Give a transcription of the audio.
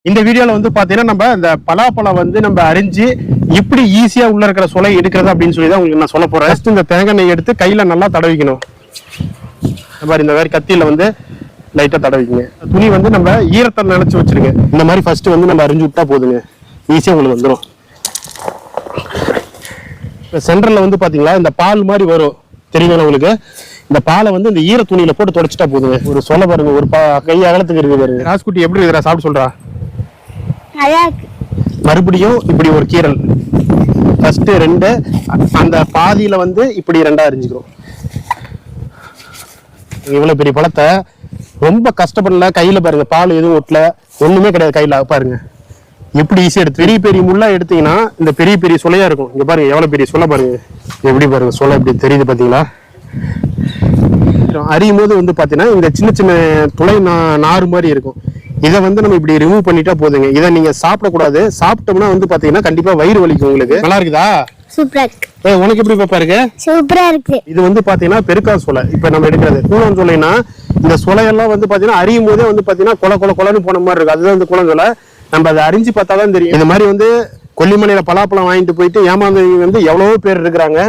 இந்த வீடியோல வந்து பாத்தீங்கன்னா நம்ம இந்த பலாப்பழம் வந்து நம்ம அரிஞ்சு எப்படி ஈஸியா உள்ள இருக்கிற சொலை எடுக்கிறது அப்படின்னு சொல்லி தான் உங்களுக்கு நான் சொல்ல போறேன். ஃபர்ஸ்ட் இந்த தேங்காய் எண்ணெய் எடுத்து கையில நல்லா தடவிக்கணும். இந்த மாதிரி கத்தியில வந்து லைட்டா தடவிக்கங்க. துணி வந்து நம்ம ஈரத்தை நினைச்சு வச்சிருங்க. இந்த மாதிரி ஃபர்ஸ்ட் வந்து நம்ம அரிஞ்சு விட்டா போதுங்க, ஈஸியா உங்களுக்கு வந்துடும். சென்டர்ல வந்து பாத்தீங்களா இந்த பால் மாதிரி வரும், தெரியுங்களா உங்களுக்கு? இந்த பாலை வந்து இந்த ஈர துணியில போட்டு தொடச்சிட்டா போதுங்க. ஒரு சொல்ல பாருங்க, ஒரு கை அகலத்துக்கு இருக்கு பாருங்க. ராஸ்குட்டி எப்படி இருக்கிறா சாப்பிட்டு சொல்றா? மறுபடியும் இப்படி ஒரு கீரல் ஃபர்ஸ்ட் ரெண்டு, அந்த பாதியில வந்து இப்படி ரெண்டா அரிஞ்சுக்கிறோம். இவ்வளவு பெரிய பழத்தை ரொம்ப கஷ்டப்படல. கையில பாருங்க பால் எதுவும் ஒட்டல, ஒண்ணுமே கிடையாது. கையில பாருங்க எப்படி ஈஸியா எடுத்து பெரிய பெரிய முள்ளா எடுத்தீங்கன்னா இந்த பெரிய பெரிய சொலையா இருக்கும். இங்க பாருங்க எவ்வளவு பெரிய சொலை பாருங்க, எப்படி பாருங்க சொலை எப்படி தெரியுது பாத்தீங்களா? அறியும் போது வந்து பாத்தீங்கன்னா இந்த சின்ன சின்ன துளை நாறு மாதிரி இருக்கும். இதை வந்து நம்ம இப்படி ரிமூவ் பண்ணிட்டா போதுங்க. இதை நீங்க சாப்பிடக்கூடாது. சாப்பிட்டோம்னா வந்து பாத்தீங்கன்னா கண்டிப்பா வயிறு வலிக்கும் உங்களுக்கு. நல்லா இருக்குதா? சூப்பரா இருக்கு. உனக்கு எப்படி பாப்பா இருக்கு? சூப்பரா இருக்கு. இது வந்து பாத்தீங்கன்னா பெருக்கா சொலை. இப்ப நம்ம எடுக்கிறது கூழம் சொலைனா இந்த சொலையெல்லாம் வந்து பாத்தீங்கன்னா அறியும் போதே வந்து பாத்தீங்கன்னா கொலன்னு போன மாதிரி இருக்கு. அதுதான் வந்து கூழம் சொலை. நம்ம அதை அறிஞ்சு பார்த்தாதான் தெரியும். இந்த மாதிரி வந்து கொல்லிமலையில பலாப்பழம் வாங்கிட்டு போயிட்டு ஏமாந்தவங்க வந்து எவ்வளவோ பேர் இருக்கிறாங்க.